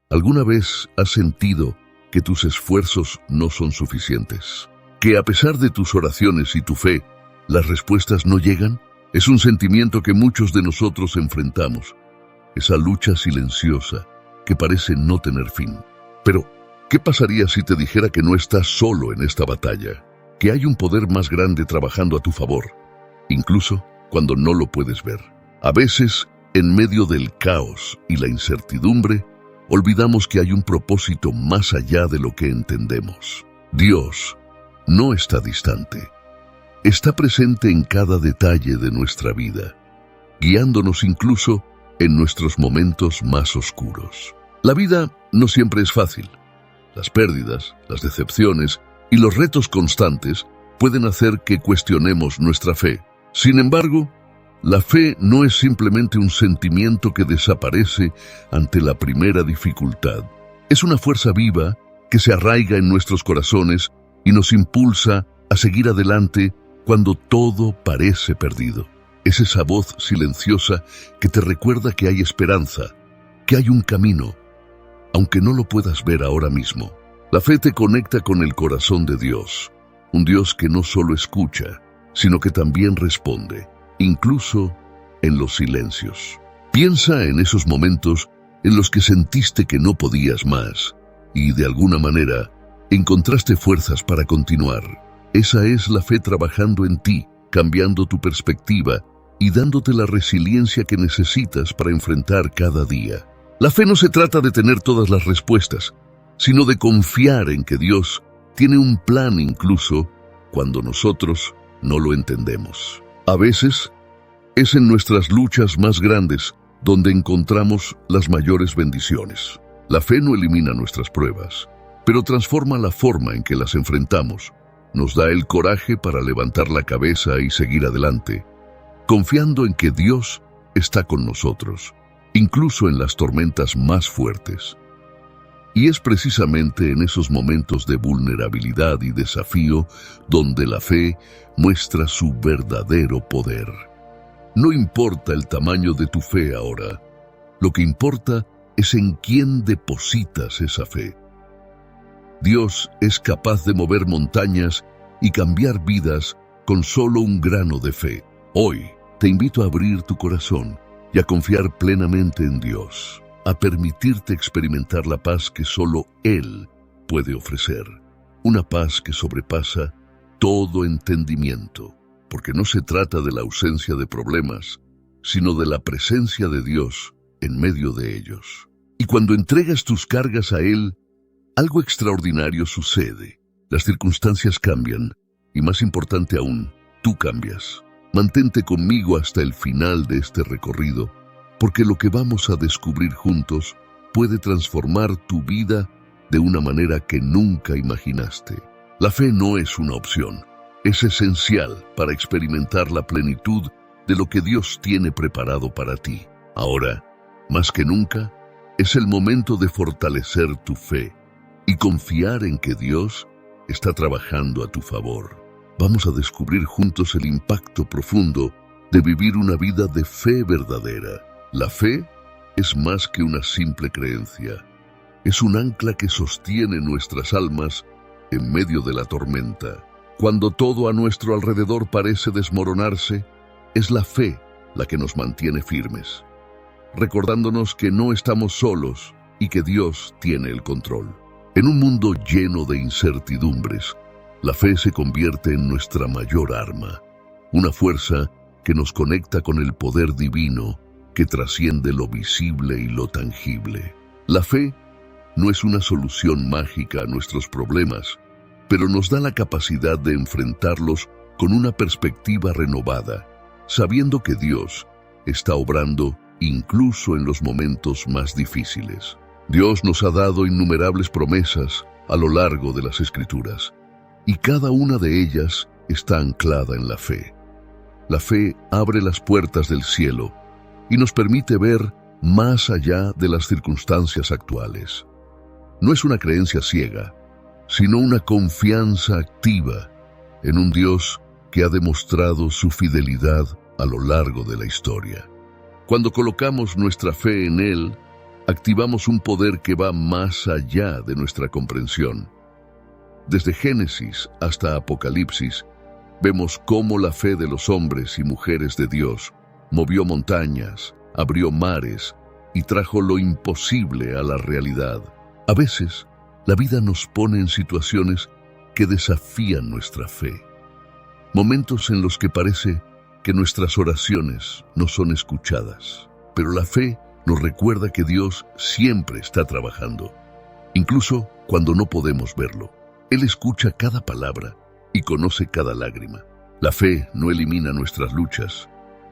¿Alguna vez has sentido que tus esfuerzos no son suficientes? ¿Que a pesar de tus oraciones y tu fe, las respuestas no llegan? Es un sentimiento que muchos de nosotros enfrentamos. Esa lucha silenciosa que parece no tener fin. Pero, ¿qué pasaría si te dijera que no estás solo en esta batalla? Que hay un poder más grande trabajando a tu favor, incluso cuando no lo puedes ver. A veces, en medio del caos y la incertidumbre, olvidamos que hay un propósito más allá de lo que entendemos. Dios no está distante. Está presente en cada detalle de nuestra vida, guiándonos incluso en nuestros momentos más oscuros. La vida no siempre es fácil. Las pérdidas, las decepciones y los retos constantes pueden hacer que cuestionemos nuestra fe. Sin embargo, la fe no es simplemente un sentimiento que desaparece ante la primera dificultad. Es una fuerza viva que se arraiga en nuestros corazones y nos impulsa a seguir adelante cuando todo parece perdido. Es esa voz silenciosa que te recuerda que hay esperanza, que hay un camino, aunque no lo puedas ver ahora mismo. La fe te conecta con el corazón de Dios, un Dios que no solo escucha, sino que también responde, incluso en los silencios. Piensa en esos momentos en los que sentiste que no podías más y, de alguna manera, encontraste fuerzas para continuar. Esa es la fe trabajando en ti, cambiando tu perspectiva y dándote la resiliencia que necesitas para enfrentar cada día. La fe no se trata de tener todas las respuestas, sino de confiar en que Dios tiene un plan incluso cuando nosotros no lo entendemos. A veces, es en nuestras luchas más grandes donde encontramos las mayores bendiciones. La fe no elimina nuestras pruebas, pero transforma la forma en que las enfrentamos. Nos da el coraje para levantar la cabeza y seguir adelante, confiando en que Dios está con nosotros, incluso en las tormentas más fuertes. Y es precisamente en esos momentos de vulnerabilidad y desafío donde la fe muestra su verdadero poder. No importa el tamaño de tu fe ahora, lo que importa es en quién depositas esa fe. Dios es capaz de mover montañas y cambiar vidas con solo un grano de fe. Hoy te invito a abrir tu corazón y a confiar plenamente en Dios, a permitirte experimentar la paz que solo Él puede ofrecer. Una paz que sobrepasa todo entendimiento, porque no se trata de la ausencia de problemas, sino de la presencia de Dios en medio de ellos. Y cuando entregas tus cargas a Él, algo extraordinario sucede. Las circunstancias cambian, y más importante aún, tú cambias. Mantente conmigo hasta el final de este recorrido, porque lo que vamos a descubrir juntos puede transformar tu vida de una manera que nunca imaginaste. La fe no es una opción, es esencial para experimentar la plenitud de lo que Dios tiene preparado para ti. Ahora, más que nunca, es el momento de fortalecer tu fe y confiar en que Dios está trabajando a tu favor. Vamos a descubrir juntos el impacto profundo de vivir una vida de fe verdadera. La fe es más que una simple creencia. Es un ancla que sostiene nuestras almas en medio de la tormenta. Cuando todo a nuestro alrededor parece desmoronarse, es la fe la que nos mantiene firmes, recordándonos que no estamos solos y que Dios tiene el control. En un mundo lleno de incertidumbres, la fe se convierte en nuestra mayor arma, una fuerza que nos conecta con el poder divino que trasciende lo visible y lo tangible. La fe no es una solución mágica a nuestros problemas, pero nos da la capacidad de enfrentarlos con una perspectiva renovada, sabiendo que Dios está obrando incluso en los momentos más difíciles. Dios nos ha dado innumerables promesas a lo largo de las Escrituras, y cada una de ellas está anclada en la fe. La fe abre las puertas del cielo y nos permite ver más allá de las circunstancias actuales. No es una creencia ciega, sino una confianza activa en un Dios que ha demostrado su fidelidad a lo largo de la historia. Cuando colocamos nuestra fe en Él, activamos un poder que va más allá de nuestra comprensión. Desde Génesis hasta Apocalipsis, vemos cómo la fe de los hombres y mujeres de Dios movió montañas, abrió mares y trajo lo imposible a la realidad. A veces, la vida nos pone en situaciones que desafían nuestra fe. Momentos en los que parece que nuestras oraciones no son escuchadas. Pero la fe nos recuerda que Dios siempre está trabajando, incluso cuando no podemos verlo. Él escucha cada palabra y conoce cada lágrima. La fe no elimina nuestras luchas,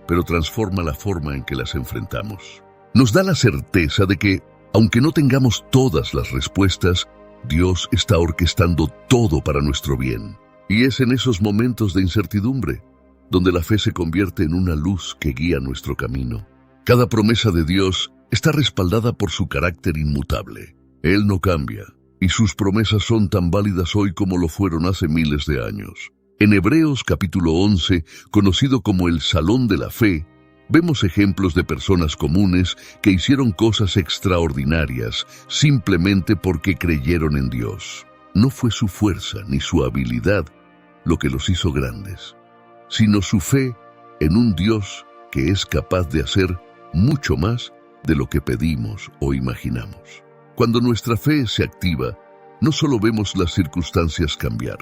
pero transforma la forma en que las enfrentamos. Nos da la certeza de que, aunque no tengamos todas las respuestas, Dios está orquestando todo para nuestro bien. Y es en esos momentos de incertidumbre donde la fe se convierte en una luz que guía nuestro camino. Cada promesa de Dios está respaldada por su carácter inmutable. Él no cambia, y sus promesas son tan válidas hoy como lo fueron hace miles de años. En Hebreos capítulo 11, conocido como el Salón de la Fe, vemos ejemplos de personas comunes que hicieron cosas extraordinarias simplemente porque creyeron en Dios. No fue su fuerza ni su habilidad lo que los hizo grandes, sino su fe en un Dios que es capaz de hacer mucho más de lo que pedimos o imaginamos. Cuando nuestra fe se activa, no solo vemos las circunstancias cambiar,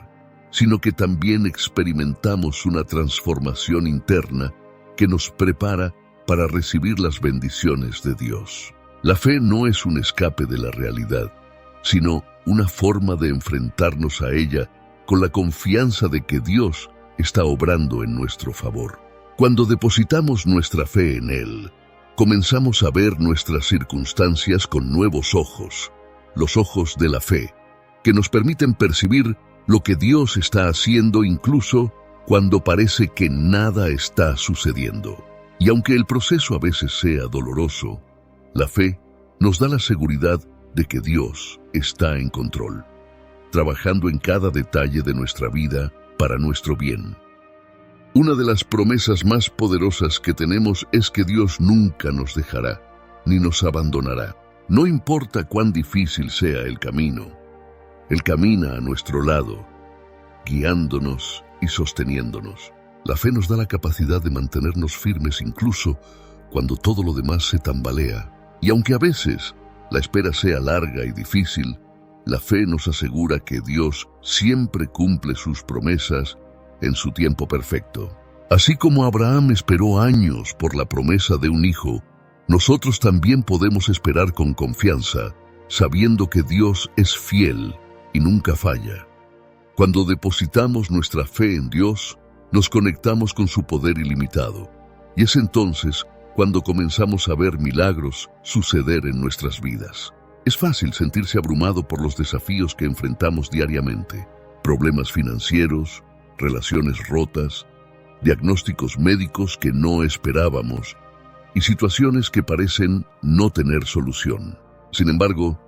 sino que también experimentamos una transformación interna que nos prepara para recibir las bendiciones de Dios. La fe no es un escape de la realidad, sino una forma de enfrentarnos a ella con la confianza de que Dios está obrando en nuestro favor. Cuando depositamos nuestra fe en Él, comenzamos a ver nuestras circunstancias con nuevos ojos, los ojos de la fe, que nos permiten percibir lo que Dios está haciendo incluso cuando parece que nada está sucediendo. Y aunque el proceso a veces sea doloroso, la fe nos da la seguridad de que Dios está en control, trabajando en cada detalle de nuestra vida para nuestro bien. Una de las promesas más poderosas que tenemos es que Dios nunca nos dejará, ni nos abandonará. No importa cuán difícil sea el camino, Él camina a nuestro lado, guiándonos y sosteniéndonos. La fe nos da la capacidad de mantenernos firmes incluso cuando todo lo demás se tambalea. Y aunque a veces la espera sea larga y difícil, la fe nos asegura que Dios siempre cumple sus promesas en su tiempo perfecto. Así como Abraham esperó años por la promesa de un hijo, nosotros también podemos esperar con confianza, sabiendo que Dios es fiel y nunca falla. Cuando depositamos nuestra fe en Dios, nos conectamos con su poder ilimitado, y es entonces cuando comenzamos a ver milagros suceder en nuestras vidas. Es fácil sentirse abrumado por los desafíos que enfrentamos diariamente: problemas financieros, relaciones rotas, diagnósticos médicos que no esperábamos y situaciones que parecen no tener solución. Sin embargo,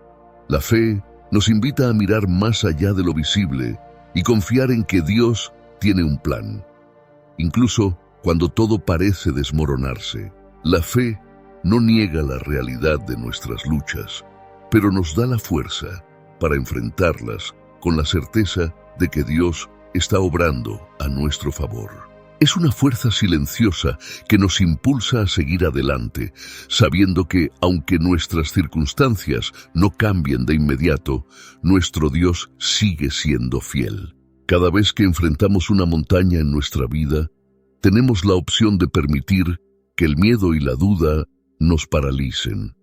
la fe nos invita a mirar más allá de lo visible y confiar en que Dios tiene un plan. Incluso cuando todo parece desmoronarse, la fe no niega la realidad de nuestras luchas, pero nos da la fuerza para enfrentarlas con la certeza de que Dios está obrando a nuestro favor. Es una fuerza silenciosa que nos impulsa a seguir adelante, sabiendo que, aunque nuestras circunstancias no cambien de inmediato, nuestro Dios sigue siendo fiel. Cada vez que enfrentamos una montaña en nuestra vida, tenemos la opción de permitir que el miedo y la duda nos paralicen.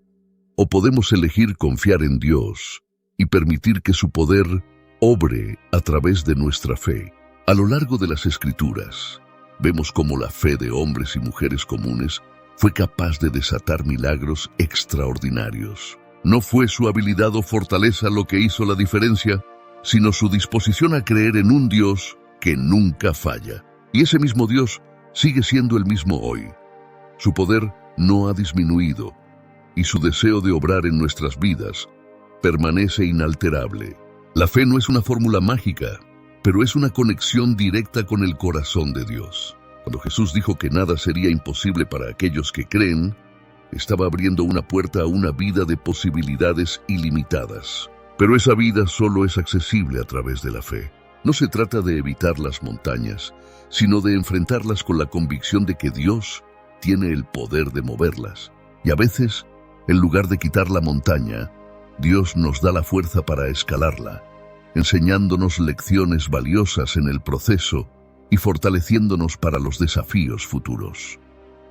O podemos elegir confiar en Dios y permitir que su poder obre a través de nuestra fe. A lo largo de las Escrituras, vemos cómo la fe de hombres y mujeres comunes fue capaz de desatar milagros extraordinarios. No fue su habilidad o fortaleza lo que hizo la diferencia, sino su disposición a creer en un Dios que nunca falla. Y ese mismo Dios sigue siendo el mismo hoy. Su poder no ha disminuido, y su deseo de obrar en nuestras vidas permanece inalterable. La fe no es una fórmula mágica, pero es una conexión directa con el corazón de Dios. Cuando Jesús dijo que nada sería imposible para aquellos que creen, estaba abriendo una puerta a una vida de posibilidades ilimitadas. Pero esa vida solo es accesible a través de la fe. No se trata de evitar las montañas, sino de enfrentarlas con la convicción de que Dios tiene el poder de moverlas. Y a veces, en lugar de quitar la montaña, Dios nos da la fuerza para escalarla, enseñándonos lecciones valiosas en el proceso y fortaleciéndonos para los desafíos futuros.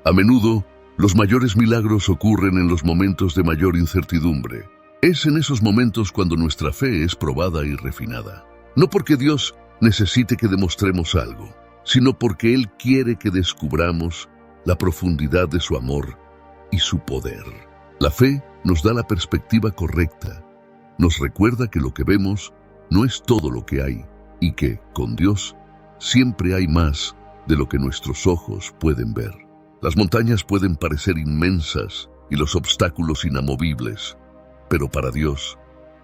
A menudo, los mayores milagros ocurren en los momentos de mayor incertidumbre. Es en esos momentos cuando nuestra fe es probada y refinada. No porque Dios necesite que demostremos algo, sino porque Él quiere que descubramos la profundidad de su amor y su poder. La fe nos da la perspectiva correcta. Nos recuerda que lo que vemos no es todo lo que hay y que, con Dios, siempre hay más de lo que nuestros ojos pueden ver. Las montañas pueden parecer inmensas y los obstáculos inamovibles, pero para Dios,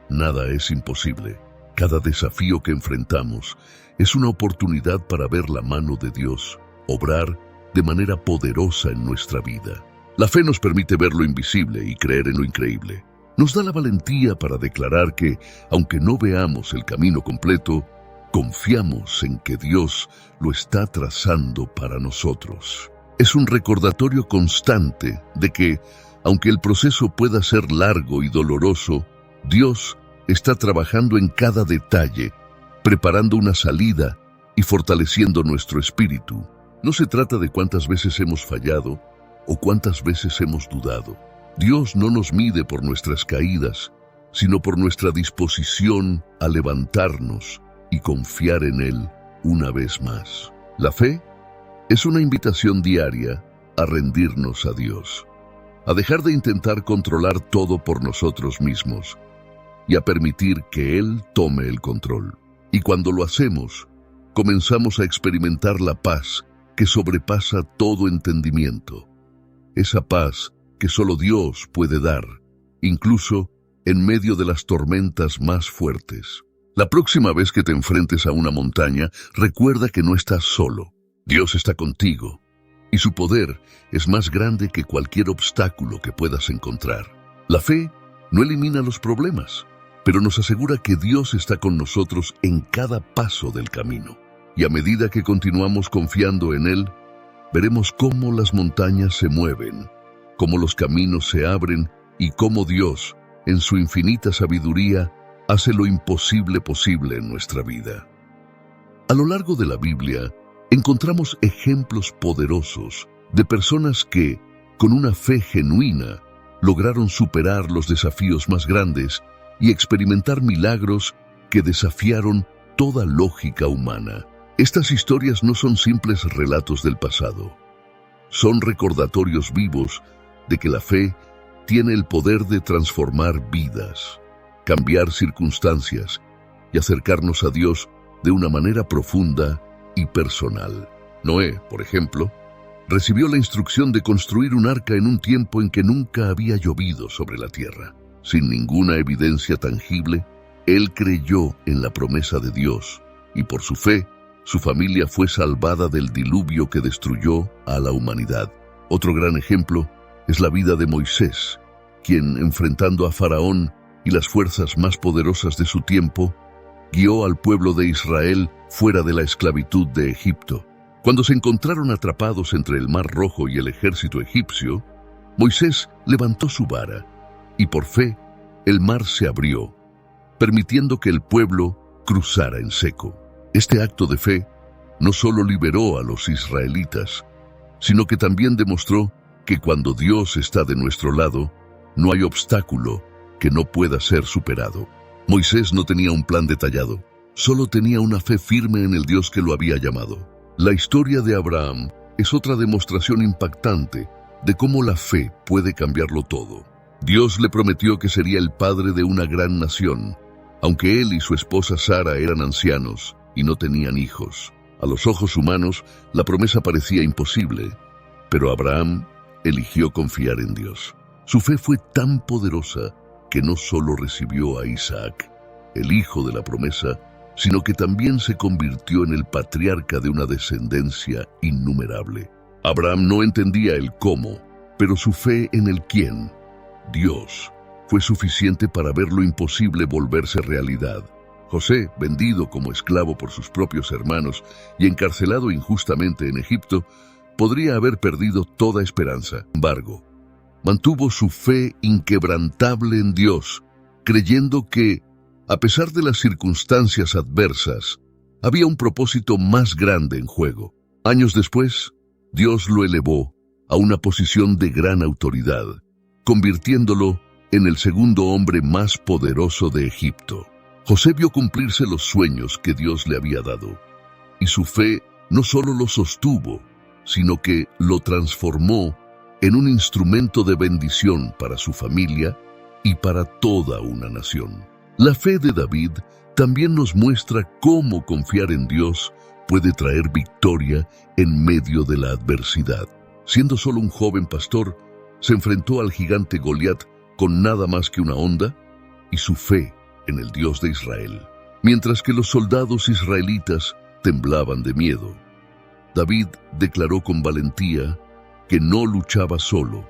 nada es imposible. Cada desafío que enfrentamos es una oportunidad para ver la mano de Dios obrar de manera poderosa en nuestra vida. La fe nos permite ver lo invisible y creer en lo increíble. Nos da la valentía para declarar que, aunque no veamos el camino completo, confiamos en que Dios lo está trazando para nosotros. Es un recordatorio constante de que, aunque el proceso pueda ser largo y doloroso, Dios está trabajando en cada detalle, preparando una salida y fortaleciendo nuestro espíritu. No se trata de cuántas veces hemos fallado o cuántas veces hemos dudado. Dios no nos mide por nuestras caídas, sino por nuestra disposición a levantarnos y confiar en Él una vez más. La fe es una invitación diaria a rendirnos a Dios, a dejar de intentar controlar todo por nosotros mismos y a permitir que Él tome el control. Y cuando lo hacemos, comenzamos a experimentar la paz que sobrepasa todo entendimiento. Esa paz que solo Dios puede dar, incluso en medio de las tormentas más fuertes. La próxima vez que te enfrentes a una montaña, recuerda que no estás solo. Dios está contigo, y su poder es más grande que cualquier obstáculo que puedas encontrar. La fe no elimina los problemas, pero nos asegura que Dios está con nosotros en cada paso del camino. Y a medida que continuamos confiando en Él, veremos cómo las montañas se mueven, cómo los caminos se abren y cómo Dios, en su infinita sabiduría, hace lo imposible posible en nuestra vida. A lo largo de la Biblia, encontramos ejemplos poderosos de personas que, con una fe genuina, lograron superar los desafíos más grandes y experimentar milagros que desafiaron toda lógica humana. Estas historias no son simples relatos del pasado. Son recordatorios vivos de que la fe tiene el poder de transformar vidas, cambiar circunstancias y acercarnos a Dios de una manera profunda y personal. Noé, por ejemplo, recibió la instrucción de construir un arca en un tiempo en que nunca había llovido sobre la tierra. Sin ninguna evidencia tangible, él creyó en la promesa de Dios y por su fe, su familia fue salvada del diluvio que destruyó a la humanidad. Otro gran ejemplo es la vida de Moisés, quien, enfrentando a Faraón y las fuerzas más poderosas de su tiempo, guió al pueblo de Israel fuera de la esclavitud de Egipto. Cuando se encontraron atrapados entre el Mar Rojo y el ejército egipcio, Moisés levantó su vara y por fe el mar se abrió, permitiendo que el pueblo cruzara en seco. Este acto de fe no solo liberó a los israelitas, sino que también demostró que cuando Dios está de nuestro lado, no hay obstáculo que no pueda ser superado. Moisés no tenía un plan detallado, solo tenía una fe firme en el Dios que lo había llamado. La historia de Abraham es otra demostración impactante de cómo la fe puede cambiarlo todo. Dios le prometió que sería el padre de una gran nación, aunque él y su esposa Sara eran ancianos y no tenían hijos. A los ojos humanos, la promesa parecía imposible, pero Abraham eligió confiar en Dios. Su fe fue tan poderosa que no solo recibió a Isaac, el hijo de la promesa, sino que también se convirtió en el patriarca de una descendencia innumerable. Abraham no entendía el cómo, pero su fe en el quién, Dios, fue suficiente para ver lo imposible volverse realidad. José, vendido como esclavo por sus propios hermanos y encarcelado injustamente en Egipto, podría haber perdido toda esperanza. Sin embargo, mantuvo su fe inquebrantable en Dios, creyendo que, a pesar de las circunstancias adversas, había un propósito más grande en juego. Años después, Dios lo elevó a una posición de gran autoridad, convirtiéndolo en el segundo hombre más poderoso de Egipto. José vio cumplirse los sueños que Dios le había dado, y su fe no solo lo sostuvo, sino que lo transformó en un instrumento de bendición para su familia y para toda una nación. La fe de David también nos muestra cómo confiar en Dios puede traer victoria en medio de la adversidad. Siendo solo un joven pastor, se enfrentó al gigante Goliat con nada más que una honda y su fe en el Dios de Israel, mientras que los soldados israelitas temblaban de miedo. David declaró con valentía que no luchaba solo,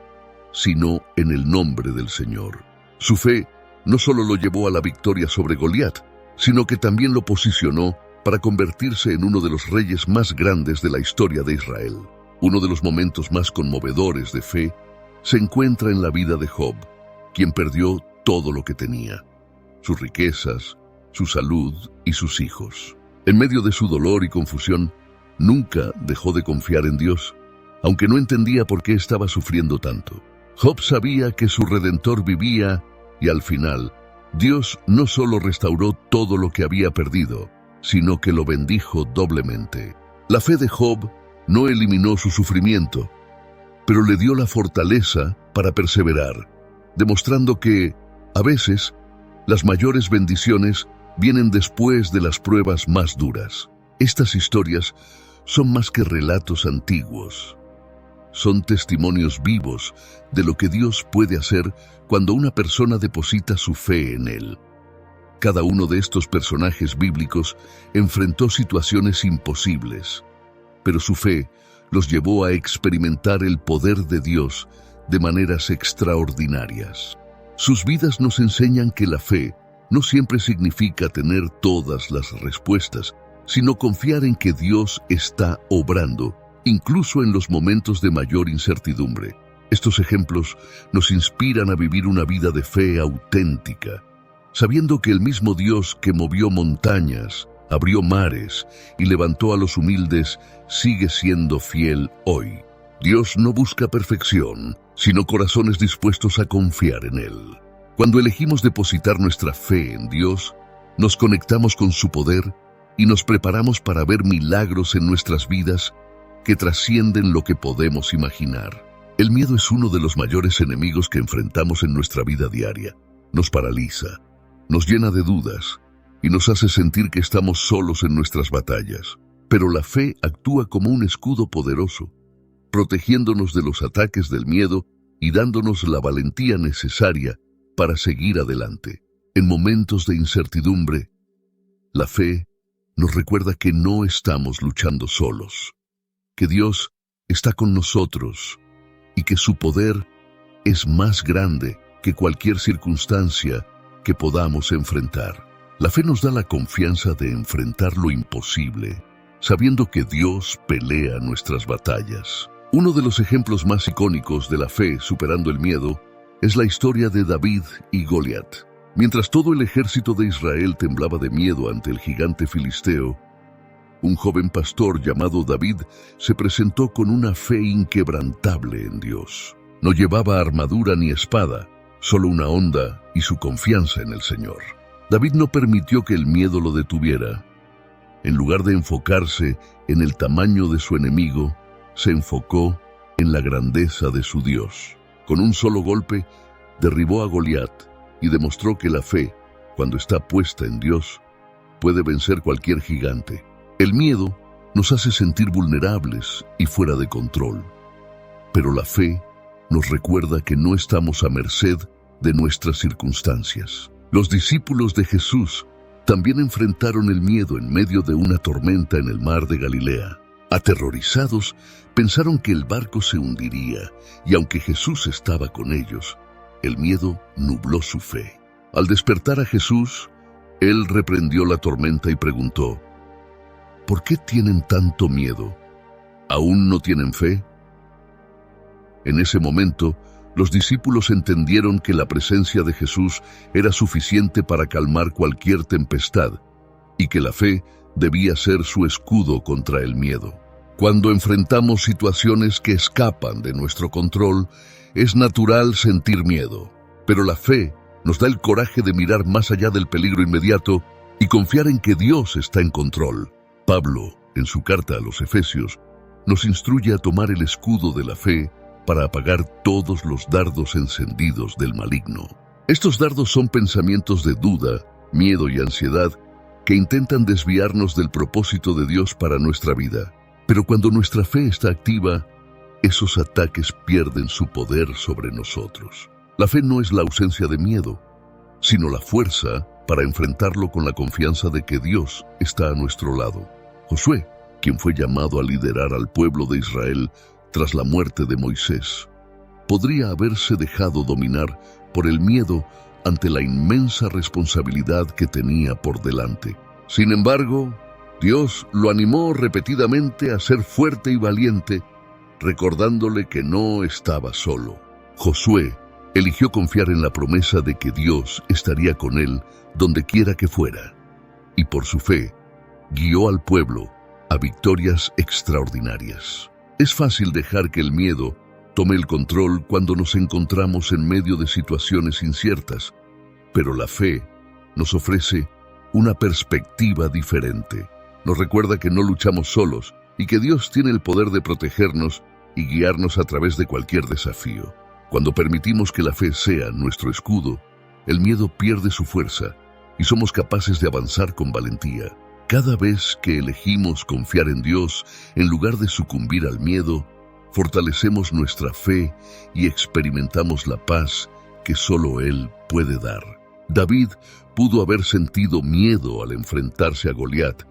sino en el nombre del Señor. Su fe no solo lo llevó a la victoria sobre Goliat, sino que también lo posicionó para convertirse en uno de los reyes más grandes de la historia de Israel. Uno de los momentos más conmovedores de fe se encuentra en la vida de Job, quien perdió todo lo que tenía: sus riquezas, su salud y sus hijos. En medio de su dolor y confusión, nunca dejó de confiar en Dios, aunque no entendía por qué estaba sufriendo tanto. Job sabía que su Redentor vivía y al final, Dios no solo restauró todo lo que había perdido, sino que lo bendijo doblemente. La fe de Job no eliminó su sufrimiento, pero le dio la fortaleza para perseverar, demostrando que, a veces, las mayores bendiciones vienen después de las pruebas más duras. Estas historias son más que relatos antiguos. Son testimonios vivos de lo que Dios puede hacer cuando una persona deposita su fe en Él. Cada uno de estos personajes bíblicos enfrentó situaciones imposibles, pero su fe los llevó a experimentar el poder de Dios de maneras extraordinarias. Sus vidas nos enseñan que la fe no siempre significa tener todas las respuestas, sino confiar en que Dios está obrando, incluso en los momentos de mayor incertidumbre. Estos ejemplos nos inspiran a vivir una vida de fe auténtica, sabiendo que el mismo Dios que movió montañas, abrió mares y levantó a los humildes, sigue siendo fiel hoy. Dios no busca perfección, sino corazones dispuestos a confiar en Él. Cuando elegimos depositar nuestra fe en Dios, nos conectamos con su poder y nos preparamos para ver milagros en nuestras vidas que trascienden lo que podemos imaginar. El miedo es uno de los mayores enemigos que enfrentamos en nuestra vida diaria. Nos paraliza, nos llena de dudas y nos hace sentir que estamos solos en nuestras batallas. Pero la fe actúa como un escudo poderoso, protegiéndonos de los ataques del miedo y dándonos la valentía necesaria para seguir adelante. En momentos de incertidumbre, la fe nos recuerda que no estamos luchando solos, que Dios está con nosotros y que su poder es más grande que cualquier circunstancia que podamos enfrentar. La fe nos da la confianza de enfrentar lo imposible, sabiendo que Dios pelea nuestras batallas. Uno de los ejemplos más icónicos de la fe superando el miedo es la historia de David y Goliat. Mientras todo el ejército de Israel temblaba de miedo ante el gigante filisteo, un joven pastor llamado David se presentó con una fe inquebrantable en Dios. No llevaba armadura ni espada, solo una honda y su confianza en el Señor. David no permitió que el miedo lo detuviera. En lugar de enfocarse en el tamaño de su enemigo, se enfocó en la grandeza de su Dios. Con un solo golpe, derribó a Goliat y demostró que la fe, cuando está puesta en Dios, puede vencer cualquier gigante. El miedo nos hace sentir vulnerables y fuera de control, pero la fe nos recuerda que no estamos a merced de nuestras circunstancias. Los discípulos de Jesús también enfrentaron el miedo en medio de una tormenta en el mar de Galilea. Aterrorizados, pensaron que el barco se hundiría, y aunque Jesús estaba con ellos, el miedo nubló su fe. Al despertar a Jesús, él reprendió la tormenta y preguntó: ¿por qué tienen tanto miedo? ¿Aún no tienen fe? En ese momento, los discípulos entendieron que la presencia de Jesús era suficiente para calmar cualquier tempestad y que la fe debía ser su escudo contra el miedo. Cuando enfrentamos situaciones que escapan de nuestro control, es natural sentir miedo, pero la fe nos da el coraje de mirar más allá del peligro inmediato y confiar en que Dios está en control. Pablo, en su carta a los Efesios, nos instruye a tomar el escudo de la fe para apagar todos los dardos encendidos del maligno. Estos dardos son pensamientos de duda, miedo y ansiedad que intentan desviarnos del propósito de Dios para nuestra vida. Pero cuando nuestra fe está activa, esos ataques pierden su poder sobre nosotros. La fe no es la ausencia de miedo, sino la fuerza para enfrentarlo con la confianza de que Dios está a nuestro lado. Josué, quien fue llamado a liderar al pueblo de Israel tras la muerte de Moisés, podría haberse dejado dominar por el miedo ante la inmensa responsabilidad que tenía por delante. Sin embargo, Dios lo animó repetidamente a ser fuerte y valiente, recordándole que no estaba solo. Josué eligió confiar en la promesa de que Dios estaría con él donde quiera que fuera, y por su fe, guió al pueblo a victorias extraordinarias. Es fácil dejar que el miedo tome el control cuando nos encontramos en medio de situaciones inciertas, pero la fe nos ofrece una perspectiva diferente. Nos recuerda que no luchamos solos y que Dios tiene el poder de protegernos y guiarnos a través de cualquier desafío. Cuando permitimos que la fe sea nuestro escudo, el miedo pierde su fuerza y somos capaces de avanzar con valentía. Cada vez que elegimos confiar en Dios en lugar de sucumbir al miedo, fortalecemos nuestra fe y experimentamos la paz que solo Él puede dar. David pudo haber sentido miedo al enfrentarse a Goliat,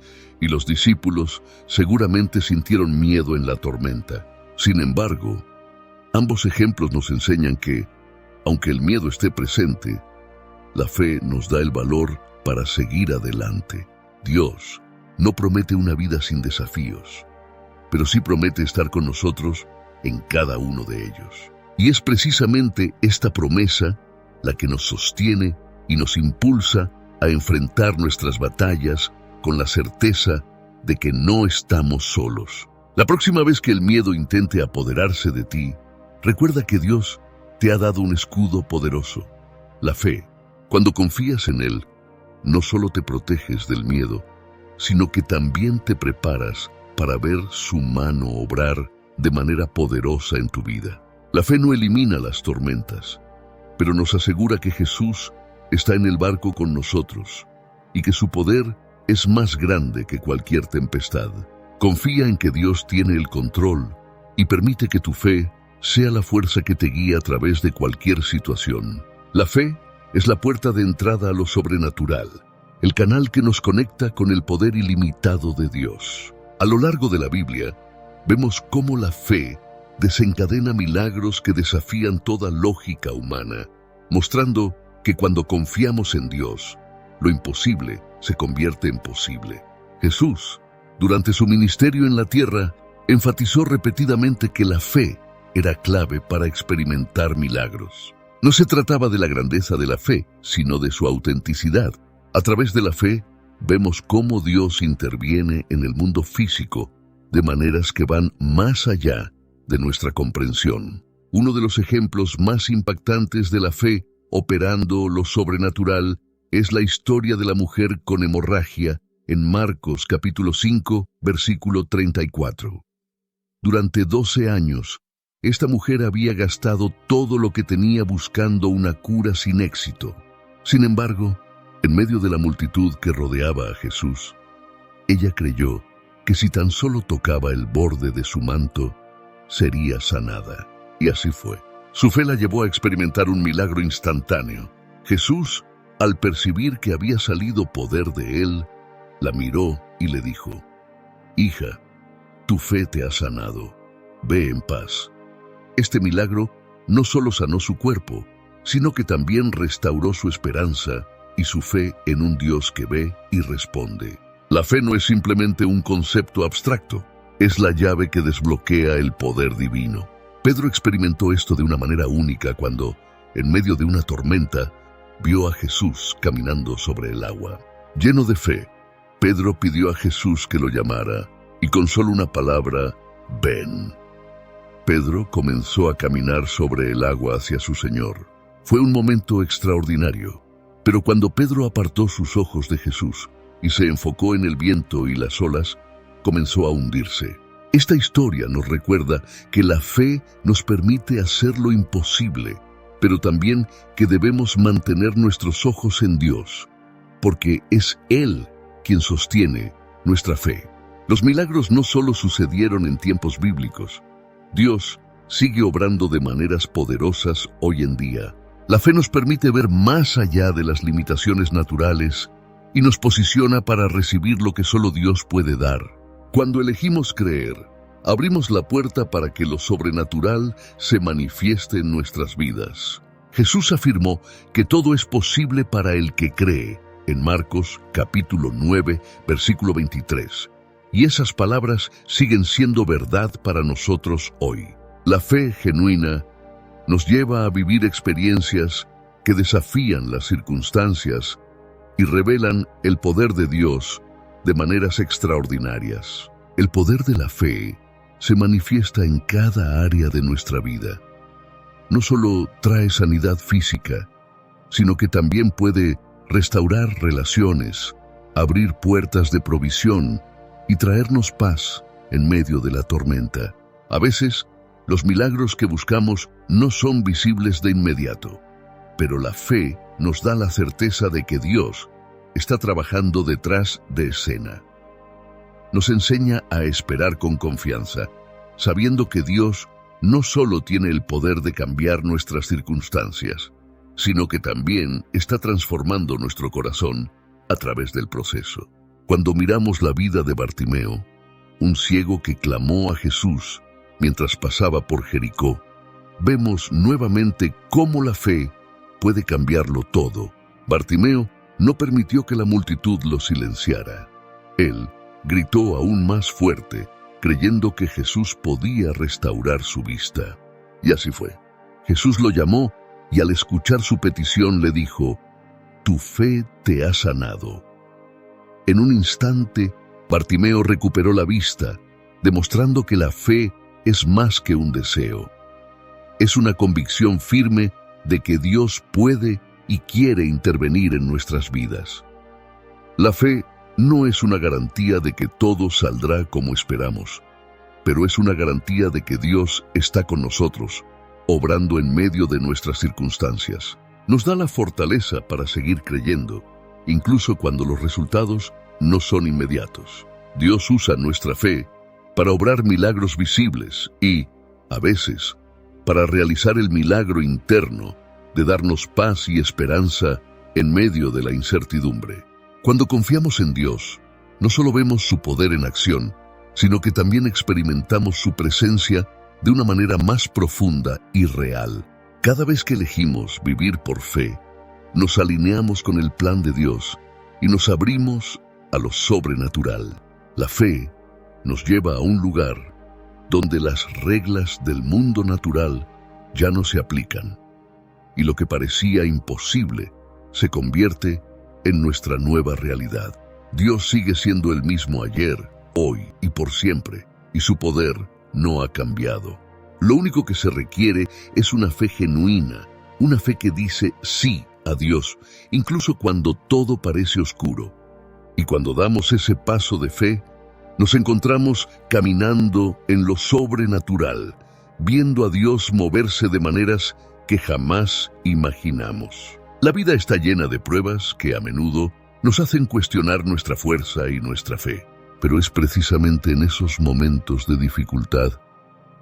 y los discípulos seguramente sintieron miedo en la tormenta. Sin embargo, ambos ejemplos nos enseñan que, aunque el miedo esté presente, la fe nos da el valor para seguir adelante. Dios no promete una vida sin desafíos, pero sí promete estar con nosotros en cada uno de ellos. Y es precisamente esta promesa la que nos sostiene y nos impulsa a enfrentar nuestras batallas con la certeza de que no estamos solos. La próxima vez que el miedo intente apoderarse de ti, recuerda que Dios te ha dado un escudo poderoso, la fe. Cuando confías en Él, no solo te proteges del miedo, sino que también te preparas para ver su mano obrar de manera poderosa en tu vida. La fe no elimina las tormentas, pero nos asegura que Jesús está en el barco con nosotros y que su poder es más grande que cualquier tempestad. Confía en que Dios tiene el control y permite que tu fe sea la fuerza que te guíe a través de cualquier situación. La fe es la puerta de entrada a lo sobrenatural, el canal que nos conecta con el poder ilimitado de Dios. A lo largo de la Biblia, vemos cómo la fe desencadena milagros que desafían toda lógica humana, mostrando que cuando confiamos en Dios, lo imposible se convierte en posible. Jesús, durante su ministerio en la tierra, enfatizó repetidamente que la fe era clave para experimentar milagros. No se trataba de la grandeza de la fe, sino de su autenticidad. A través de la fe, vemos cómo Dios interviene en el mundo físico de maneras que van más allá de nuestra comprensión. Uno de los ejemplos más impactantes de la fe operando lo sobrenatural es la historia de la mujer con hemorragia en Marcos capítulo 5, versículo 34. Durante 12 años, esta mujer había gastado todo lo que tenía buscando una cura sin éxito. Sin embargo, en medio de la multitud que rodeaba a Jesús, ella creyó que si tan solo tocaba el borde de su manto, sería sanada. Y así fue. Su fe la llevó a experimentar un milagro instantáneo. Jesús, al percibir que había salido poder de él, la miró y le dijo: «Hija, tu fe te ha sanado. Ve en paz. Este milagro no solo sanó su cuerpo, sino que también restauró su esperanza y su fe en un Dios que ve y responde. La fe no es simplemente un concepto abstracto, es la llave que desbloquea el poder divino. Pedro experimentó esto de una manera única cuando, en medio de una tormenta, vio a Jesús caminando sobre el agua. Lleno de fe, Pedro pidió a Jesús que lo llamara, y con solo una palabra, ven. Pedro comenzó a caminar sobre el agua hacia su Señor. Fue un momento extraordinario, pero cuando Pedro apartó sus ojos de Jesús y se enfocó en el viento y las olas, comenzó a hundirse. Esta historia nos recuerda que la fe nos permite hacer lo imposible, pero también que debemos mantener nuestros ojos en Dios, porque es Él quien sostiene nuestra fe. Los milagros no solo sucedieron en tiempos bíblicos. Dios sigue obrando de maneras poderosas hoy en día. La fe nos permite ver más allá de las limitaciones naturales y nos posiciona para recibir lo que solo Dios puede dar. Cuando elegimos creer, abrimos la puerta para que lo sobrenatural se manifieste en nuestras vidas. Jesús afirmó que todo es posible para el que cree, en Marcos capítulo 9, versículo 23. Y esas palabras siguen siendo verdad para nosotros hoy. La fe genuina nos lleva a vivir experiencias que desafían las circunstancias y revelan el poder de Dios de maneras extraordinarias. El poder de la fe se manifiesta en cada área de nuestra vida. No solo trae sanidad física, sino que también puede restaurar relaciones, abrir puertas de provisión y traernos paz en medio de la tormenta. A veces, los milagros que buscamos no son visibles de inmediato, pero la fe nos da la certeza de que Dios está trabajando detrás de escena. Nos enseña a esperar con confianza, sabiendo que Dios no solo tiene el poder de cambiar nuestras circunstancias, sino que también está transformando nuestro corazón a través del proceso. Cuando miramos la vida de Bartimeo, un ciego que clamó a Jesús mientras pasaba por Jericó, vemos nuevamente cómo la fe puede cambiarlo todo. Bartimeo no permitió que la multitud lo silenciara. Él gritó aún más fuerte, creyendo que Jesús podía restaurar su vista. Y así fue. Jesús lo llamó y al escuchar su petición le dijo, «Tu fe te ha sanado». En un instante, Bartimeo recuperó la vista, demostrando que la fe es más que un deseo. Es una convicción firme de que Dios puede y quiere intervenir en nuestras vidas. La fe no es una garantía de que todo saldrá como esperamos, pero es una garantía de que Dios está con nosotros, obrando en medio de nuestras circunstancias. Nos da la fortaleza para seguir creyendo, incluso cuando los resultados no son inmediatos. Dios usa nuestra fe para obrar milagros visibles y, a veces, para realizar el milagro interno de darnos paz y esperanza en medio de la incertidumbre. Cuando confiamos en Dios, no solo vemos su poder en acción, sino que también experimentamos su presencia de una manera más profunda y real. Cada vez que elegimos vivir por fe, nos alineamos con el plan de Dios y nos abrimos a lo sobrenatural. La fe nos lleva a un lugar donde las reglas del mundo natural ya no se aplican, y lo que parecía imposible se convierte en nuestra nueva realidad. Dios sigue siendo el mismo ayer, hoy y por siempre, y su poder no ha cambiado. Lo único que se requiere es una fe genuina, una fe que dice sí a Dios, incluso cuando todo parece oscuro. Y cuando damos ese paso de fe, nos encontramos caminando en lo sobrenatural, viendo a Dios moverse de maneras que jamás imaginamos. La vida está llena de pruebas que a menudo nos hacen cuestionar nuestra fuerza y nuestra fe. Pero es precisamente en esos momentos de dificultad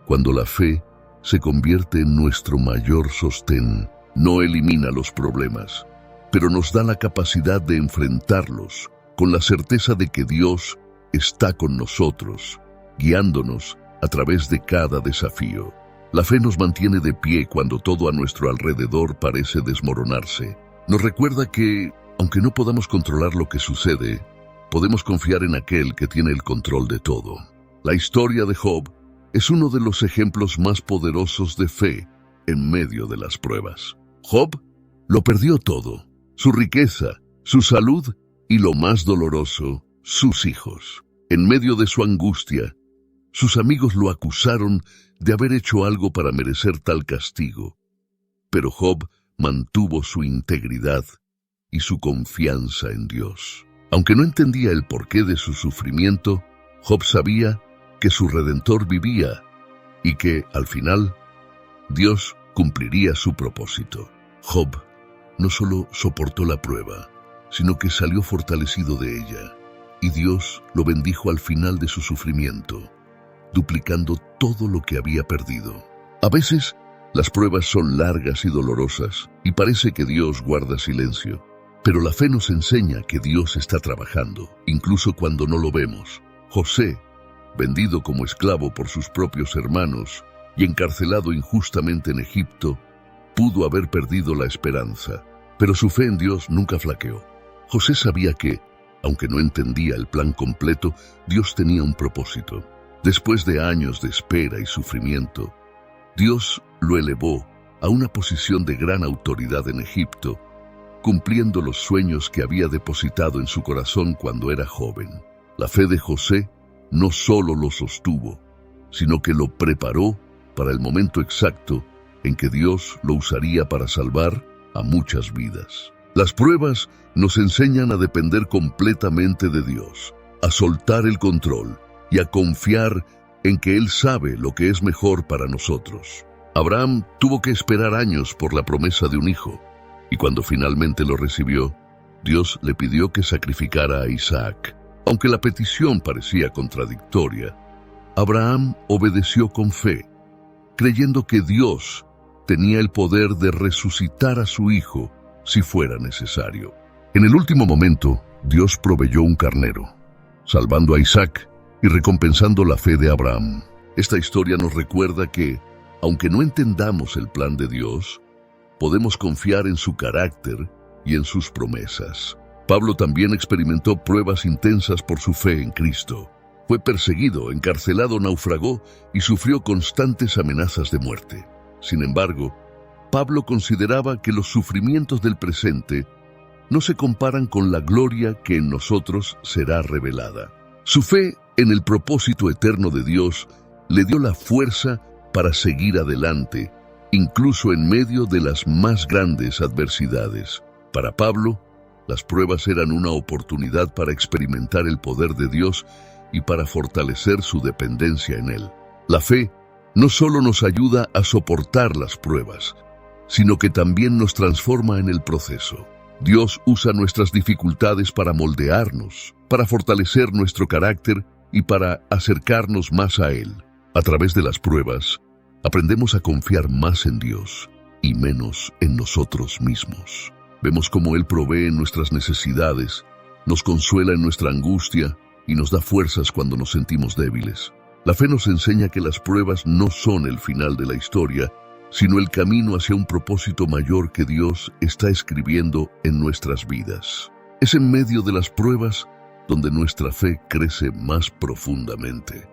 cuando la fe se convierte en nuestro mayor sostén. No elimina los problemas, pero nos da la capacidad de enfrentarlos con la certeza de que Dios está con nosotros guiándonos a través de cada desafío. La fe nos mantiene de pie cuando todo a nuestro alrededor parece desmoronarse. Nos recuerda que, aunque no podamos controlar lo que sucede, podemos confiar en aquel que tiene el control de todo. La historia de Job es uno de los ejemplos más poderosos de fe en medio de las pruebas. Job lo perdió todo: su riqueza, su salud y, lo más doloroso, sus hijos. En medio de su angustia, sus amigos lo acusaron de haber hecho algo para merecer tal castigo. Pero Job mantuvo su integridad y su confianza en Dios. Aunque no entendía el porqué de su sufrimiento, Job sabía que su Redentor vivía y que, al final, Dios cumpliría su propósito. Job no solo soportó la prueba, sino que salió fortalecido de ella, y Dios lo bendijo al final de su sufrimiento, duplicando todo lo que había perdido. A veces, las pruebas son largas y dolorosas, y parece que Dios guarda silencio. Pero la fe nos enseña que Dios está trabajando, incluso cuando no lo vemos. José, vendido como esclavo por sus propios hermanos y encarcelado injustamente en Egipto, pudo haber perdido la esperanza, pero su fe en Dios nunca flaqueó. José sabía que, aunque no entendía el plan completo, Dios tenía un propósito. Después de años de espera y sufrimiento, Dios lo elevó a una posición de gran autoridad en Egipto, cumpliendo los sueños que había depositado en su corazón cuando era joven. La fe de José no solo lo sostuvo, sino que lo preparó para el momento exacto en que Dios lo usaría para salvar a muchas vidas. Las pruebas nos enseñan a depender completamente de Dios, a soltar el control y a confiar en que Él sabe lo que es mejor para nosotros. Abraham tuvo que esperar años por la promesa de un hijo, y cuando finalmente lo recibió, Dios le pidió que sacrificara a Isaac. Aunque la petición parecía contradictoria, Abraham obedeció con fe, creyendo que Dios tenía el poder de resucitar a su hijo si fuera necesario. En el último momento, Dios proveyó un carnero, salvando a Isaac y recompensando la fe de Abraham. Esta historia nos recuerda que, aunque no entendamos el plan de Dios, podemos confiar en su carácter y en sus promesas. Pablo también experimentó pruebas intensas por su fe en Cristo. Fue perseguido, encarcelado, naufragó y sufrió constantes amenazas de muerte. Sin embargo, Pablo consideraba que los sufrimientos del presente no se comparan con la gloria que en nosotros será revelada. Su fe en el propósito eterno de Dios le dio la fuerza para seguir adelante, incluso en medio de las más grandes adversidades. Para Pablo, las pruebas eran una oportunidad para experimentar el poder de Dios y para fortalecer su dependencia en Él. La fe no solo nos ayuda a soportar las pruebas, sino que también nos transforma en el proceso. Dios usa nuestras dificultades para moldearnos, para fortalecer nuestro carácter y para acercarnos más a Él. A través de las pruebas, aprendemos a confiar más en Dios y menos en nosotros mismos. Vemos cómo Él provee en nuestras necesidades, nos consuela en nuestra angustia y nos da fuerzas cuando nos sentimos débiles. La fe nos enseña que las pruebas no son el final de la historia, sino el camino hacia un propósito mayor que Dios está escribiendo en nuestras vidas. Es en medio de las pruebas donde nuestra fe crece más profundamente.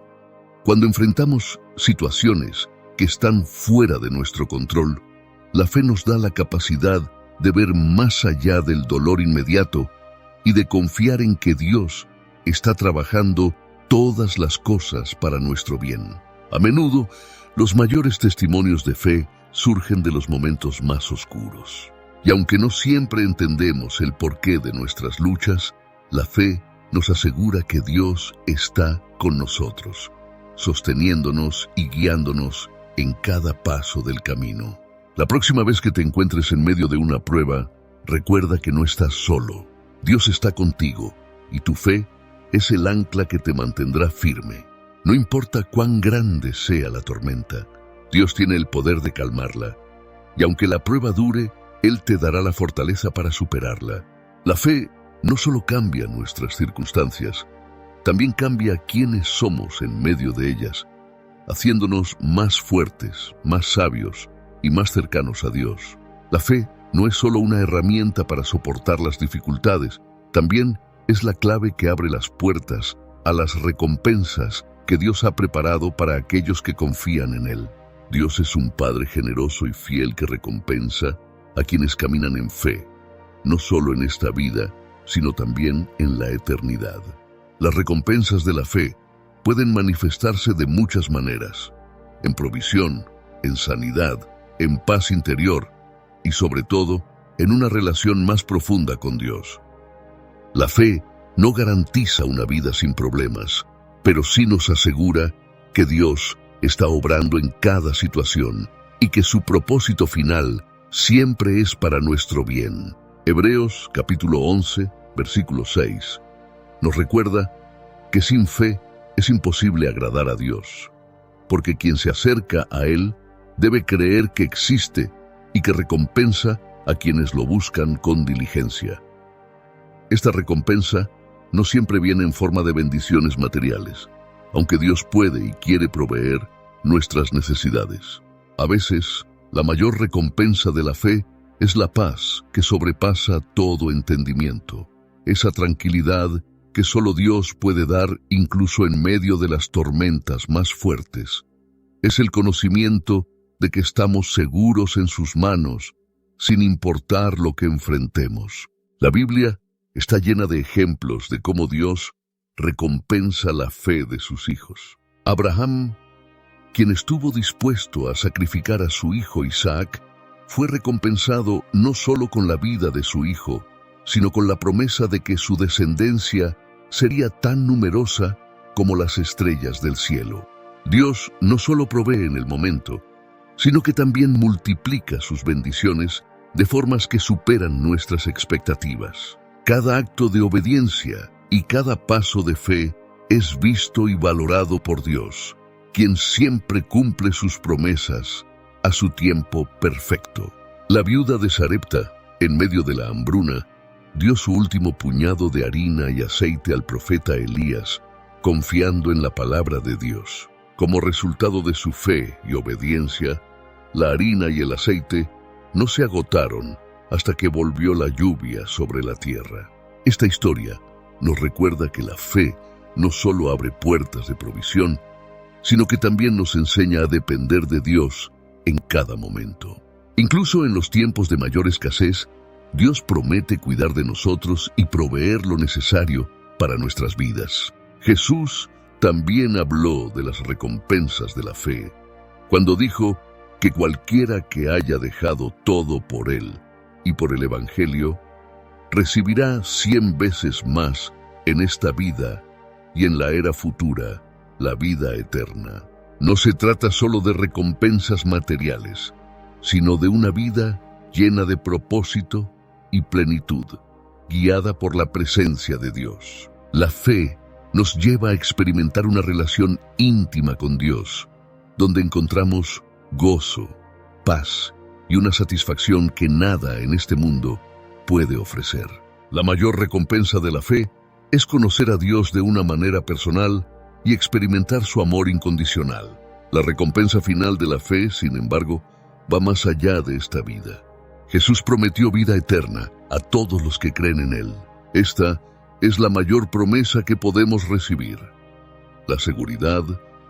Cuando enfrentamos situaciones que están fuera de nuestro control, la fe nos da la capacidad de ver más allá del dolor inmediato y de confiar en que Dios está trabajando todas las cosas para nuestro bien. A menudo, los mayores testimonios de fe surgen de los momentos más oscuros. Y aunque no siempre entendemos el porqué de nuestras luchas, la fe nos asegura que Dios está con nosotros, sosteniéndonos y guiándonos en cada paso del camino. La próxima vez que te encuentres en medio de una prueba, recuerda que no estás solo. Dios está contigo y tu fe es el ancla que te mantendrá firme. No importa cuán grande sea la tormenta, Dios tiene el poder de calmarla. Y aunque la prueba dure, Él te dará la fortaleza para superarla. La fe no solo cambia nuestras circunstancias, también cambia quiénes somos en medio de ellas, haciéndonos más fuertes, más sabios y más cercanos a Dios. La fe no es solo una herramienta para soportar las dificultades, también es la clave que abre las puertas a las recompensas que Dios ha preparado para aquellos que confían en Él. Dios es un Padre generoso y fiel que recompensa a quienes caminan en fe, no solo en esta vida, sino también en la eternidad. Las recompensas de la fe pueden manifestarse de muchas maneras: en provisión, en sanidad, en paz interior y sobre todo en una relación más profunda con Dios. La fe no garantiza una vida sin problemas, pero sí nos asegura que Dios está obrando en cada situación y que su propósito final siempre es para nuestro bien. Hebreos capítulo 11, versículo 6, nos recuerda que sin fe es imposible agradar a Dios, porque quien se acerca a Él debe creer que existe y que recompensa a quienes lo buscan con diligencia. Esta recompensa no siempre viene en forma de bendiciones materiales, aunque Dios puede y quiere proveer nuestras necesidades. A veces, la mayor recompensa de la fe es la paz que sobrepasa todo entendimiento, esa tranquilidad que solo Dios puede dar incluso en medio de las tormentas más fuertes. Es el conocimiento de que estamos seguros en sus manos, sin importar lo que enfrentemos. La Biblia está llena de ejemplos de cómo Dios recompensa la fe de sus hijos. Abraham, quien estuvo dispuesto a sacrificar a su hijo Isaac, fue recompensado no solo con la vida de su hijo, sino con la promesa de que su descendencia sería tan numerosa como las estrellas del cielo. Dios no solo provee en el momento, sino que también multiplica sus bendiciones de formas que superan nuestras expectativas. Cada acto de obediencia y cada paso de fe es visto y valorado por Dios, quien siempre cumple sus promesas a su tiempo perfecto. La viuda de Sarepta, en medio de la hambruna, dio su último puñado de harina y aceite al profeta Elías, confiando en la palabra de Dios. Como resultado de su fe y obediencia, la harina y el aceite no se agotaron hasta que volvió la lluvia sobre la tierra. Esta historia nos recuerda que la fe no solo abre puertas de provisión, sino que también nos enseña a depender de Dios en cada momento. Incluso en los tiempos de mayor escasez, Dios promete cuidar de nosotros y proveer lo necesario para nuestras vidas. Jesús también habló de las recompensas de la fe, cuando dijo que cualquiera que haya dejado todo por Él y por el Evangelio, recibirá 100 veces más en esta vida y en la era futura, la vida eterna. No se trata solo de recompensas materiales, sino de una vida llena de propósito y plenitud, guiada por la presencia de Dios. La fe nos lleva a experimentar una relación íntima con Dios, donde encontramos gozo, paz y una satisfacción que nada en este mundo puede ofrecer. La mayor recompensa de la fe es conocer a Dios de una manera personal y experimentar su amor incondicional. La recompensa final de la fe, sin embargo, va más allá de esta vida. Jesús prometió vida eterna a todos los que creen en Él. Esta es la mayor promesa que podemos recibir: la seguridad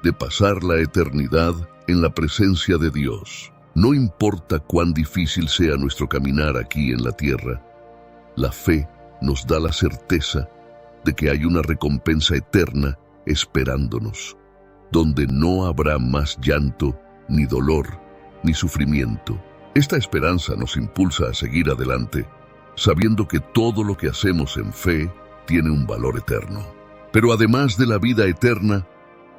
de pasar la eternidad en la presencia de Dios. No importa cuán difícil sea nuestro caminar aquí en la tierra, la fe nos da la certeza de que hay una recompensa eterna esperándonos, donde no habrá más llanto, ni dolor, ni sufrimiento. Esta esperanza nos impulsa a seguir adelante, sabiendo que todo lo que hacemos en fe tiene un valor eterno. Pero además de la vida eterna,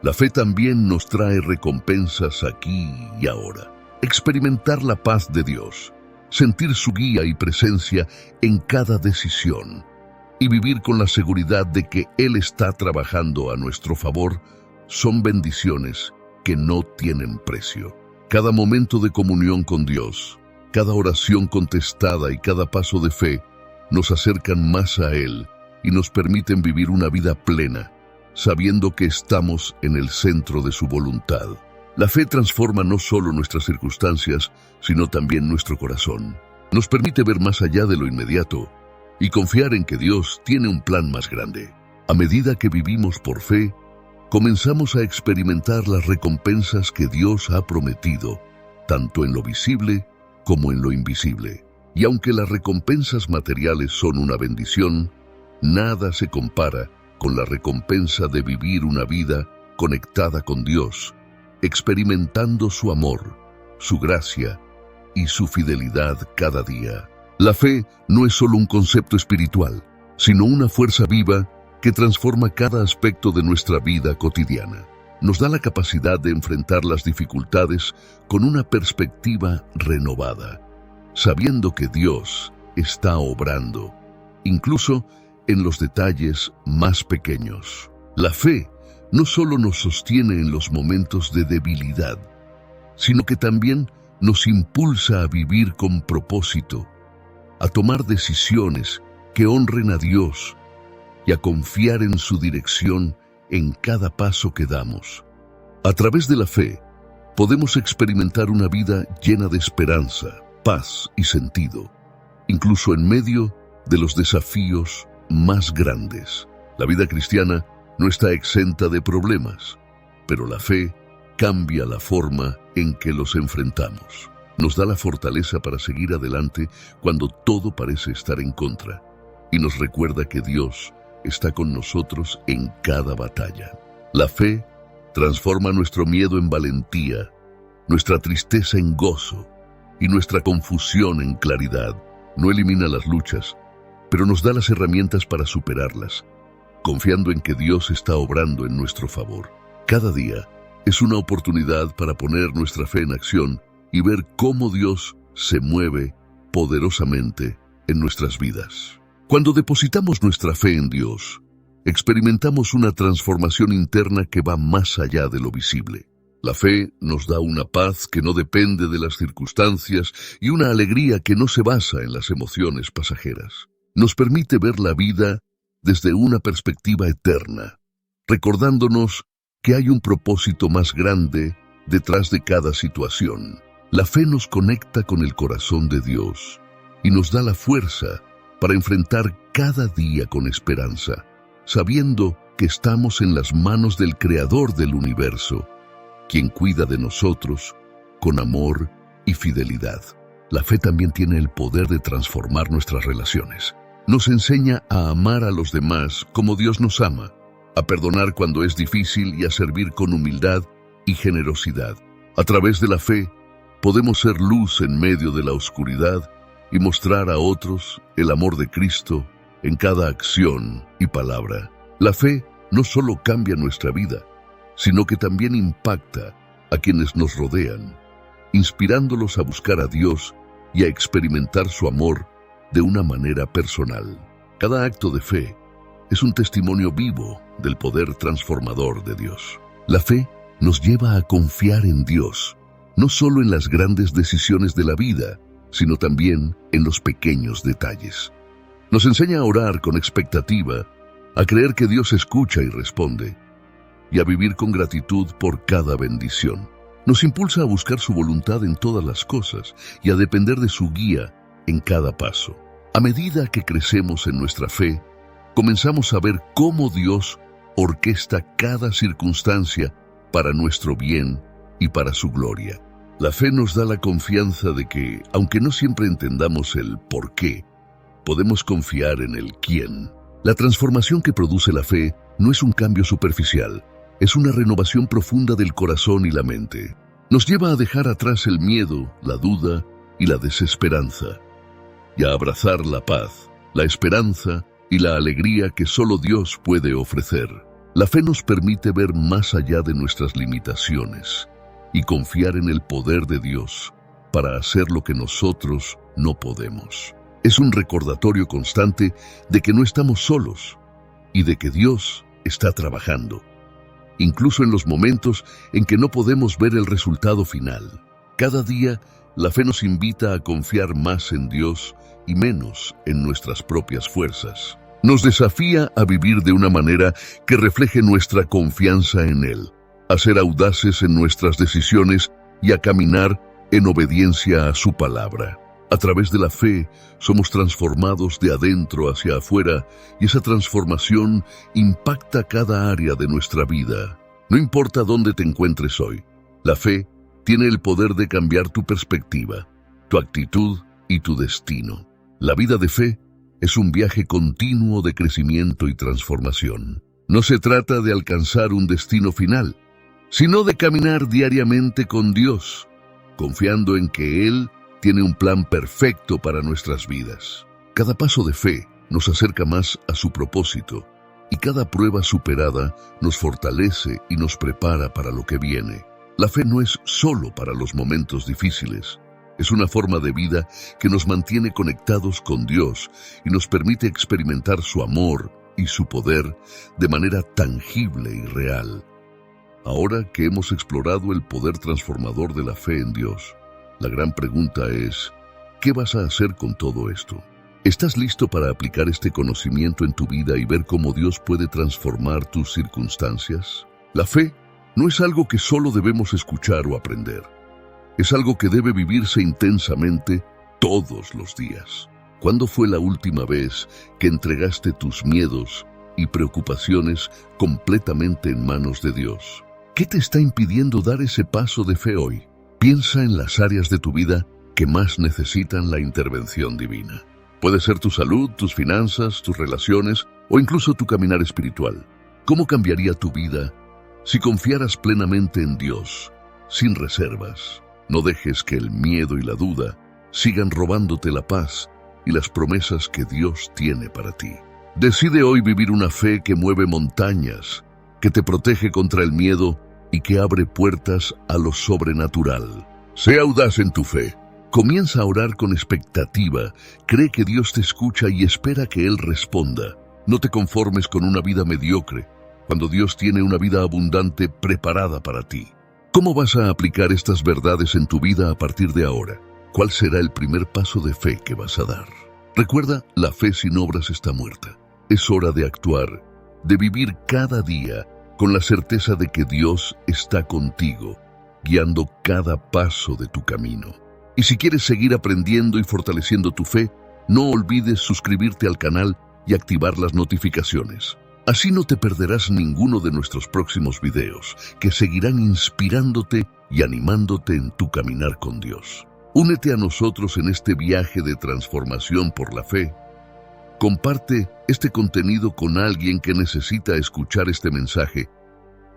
la fe también nos trae recompensas aquí y ahora. Experimentar la paz de Dios, sentir su guía y presencia en cada decisión, y vivir con la seguridad de que Él está trabajando a nuestro favor, son bendiciones que no tienen precio. Cada momento de comunión con Dios, cada oración contestada y cada paso de fe nos acercan más a Él y nos permiten vivir una vida plena, sabiendo que estamos en el centro de su voluntad. La fe transforma no solo nuestras circunstancias, sino también nuestro corazón. Nos permite ver más allá de lo inmediato y confiar en que Dios tiene un plan más grande. A medida que vivimos por fe, comenzamos a experimentar las recompensas que Dios ha prometido, tanto en lo visible como en lo invisible. Y aunque las recompensas materiales son una bendición, nada se compara con la recompensa de vivir una vida conectada con Dios, experimentando su amor, su gracia y su fidelidad cada día. La fe no es solo un concepto espiritual, sino una fuerza viva que transforma cada aspecto de nuestra vida cotidiana. Nos da la capacidad de enfrentar las dificultades con una perspectiva renovada, sabiendo que Dios está obrando, incluso en los detalles más pequeños. La fe no solo nos sostiene en los momentos de debilidad, sino que también nos impulsa a vivir con propósito, a tomar decisiones que honren a Dios y a confiar en su dirección en cada paso que damos. A través de la fe, podemos experimentar una vida llena de esperanza, paz y sentido, incluso en medio de los desafíos más grandes. La vida cristiana no está exenta de problemas, pero la fe cambia la forma en que los enfrentamos. Nos da la fortaleza para seguir adelante cuando todo parece estar en contra, y nos recuerda que Dios está con nosotros en cada batalla. La fe transforma nuestro miedo en valentía, nuestra tristeza en gozo y nuestra confusión en claridad. No elimina las luchas, pero nos da las herramientas para superarlas, confiando en que Dios está obrando en nuestro favor. Cada día es una oportunidad para poner nuestra fe en acción y ver cómo Dios se mueve poderosamente en nuestras vidas. Cuando depositamos nuestra fe en Dios, experimentamos una transformación interna que va más allá de lo visible. La fe nos da una paz que no depende de las circunstancias y una alegría que no se basa en las emociones pasajeras. Nos permite ver la vida desde una perspectiva eterna, recordándonos que hay un propósito más grande detrás de cada situación. La fe nos conecta con el corazón de Dios y nos da la fuerza para enfrentar cada día con esperanza, sabiendo que estamos en las manos del Creador del universo, quien cuida de nosotros con amor y fidelidad. La fe también tiene el poder de transformar nuestras relaciones. Nos enseña a amar a los demás como Dios nos ama, a perdonar cuando es difícil y a servir con humildad y generosidad. A través de la fe, podemos ser luz en medio de la oscuridad y mostrar a otros el amor de Cristo en cada acción y palabra. La fe no solo cambia nuestra vida, sino que también impacta a quienes nos rodean, inspirándolos a buscar a Dios y a experimentar su amor de una manera personal. Cada acto de fe es un testimonio vivo del poder transformador de Dios. La fe nos lleva a confiar en Dios, no solo en las grandes decisiones de la vida, sino también en los pequeños detalles. Nos enseña a orar con expectativa, a creer que Dios escucha y responde, y a vivir con gratitud por cada bendición. Nos impulsa a buscar su voluntad en todas las cosas y a depender de su guía en cada paso. A medida que crecemos en nuestra fe, comenzamos a ver cómo Dios orquesta cada circunstancia para nuestro bien y para su gloria. La fe nos da la confianza de que, aunque no siempre entendamos el por qué, podemos confiar en el quién. La transformación que produce la fe no es un cambio superficial, es una renovación profunda del corazón y la mente. Nos lleva a dejar atrás el miedo, la duda y la desesperanza, y a abrazar la paz, la esperanza y la alegría que solo Dios puede ofrecer. La fe nos permite ver más allá de nuestras limitaciones y confiar en el poder de Dios para hacer lo que nosotros no podemos. Es un recordatorio constante de que no estamos solos y de que Dios está trabajando, incluso en los momentos en que no podemos ver el resultado final. Cada día, la fe nos invita a confiar más en Dios y menos en nuestras propias fuerzas. Nos desafía a vivir de una manera que refleje nuestra confianza en Él, a ser audaces en nuestras decisiones y a caminar en obediencia a su palabra. A través de la fe somos transformados de adentro hacia afuera y esa transformación impacta cada área de nuestra vida. No importa dónde te encuentres hoy, la fe tiene el poder de cambiar tu perspectiva, tu actitud y tu destino. La vida de fe es un viaje continuo de crecimiento y transformación. No se trata de alcanzar un destino final, sino de caminar diariamente con Dios, confiando en que Él tiene un plan perfecto para nuestras vidas. Cada paso de fe nos acerca más a su propósito, y cada prueba superada nos fortalece y nos prepara para lo que viene. La fe no es solo para los momentos difíciles. Es una forma de vida que nos mantiene conectados con Dios y nos permite experimentar su amor y su poder de manera tangible y real. Ahora que hemos explorado el poder transformador de la fe en Dios, la gran pregunta es, ¿qué vas a hacer con todo esto? ¿Estás listo para aplicar este conocimiento en tu vida y ver cómo Dios puede transformar tus circunstancias? La fe no es algo que solo debemos escuchar o aprender. Es algo que debe vivirse intensamente todos los días. ¿Cuándo fue la última vez que entregaste tus miedos y preocupaciones completamente en manos de Dios? ¿Qué te está impidiendo dar ese paso de fe hoy? Piensa en las áreas de tu vida que más necesitan la intervención divina. Puede ser tu salud, tus finanzas, tus relaciones o incluso tu caminar espiritual. ¿Cómo cambiaría tu vida si confiaras plenamente en Dios, sin reservas? No dejes que el miedo y la duda sigan robándote la paz y las promesas que Dios tiene para ti. Decide hoy vivir una fe que mueve montañas, que te protege contra el miedo y que abre puertas a lo sobrenatural. Sé audaz en tu fe. Comienza a orar con expectativa. Cree que Dios te escucha y espera que Él responda. No te conformes con una vida mediocre, cuando Dios tiene una vida abundante preparada para ti. ¿Cómo vas a aplicar estas verdades en tu vida a partir de ahora? ¿Cuál será el primer paso de fe que vas a dar? Recuerda, la fe sin obras está muerta. Es hora de actuar, de vivir cada día con la certeza de que Dios está contigo, guiando cada paso de tu camino. Y si quieres seguir aprendiendo y fortaleciendo tu fe, no olvides suscribirte al canal y activar las notificaciones. Así no te perderás ninguno de nuestros próximos videos, que seguirán inspirándote y animándote en tu caminar con Dios. Únete a nosotros en este viaje de transformación por la fe. Comparte este contenido con alguien que necesita escuchar este mensaje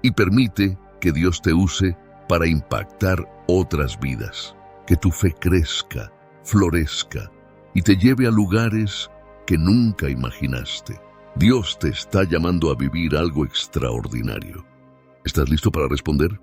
y permite que Dios te use para impactar otras vidas. Que tu fe crezca, florezca y te lleve a lugares que nunca imaginaste. Dios te está llamando a vivir algo extraordinario. ¿Estás listo para responder?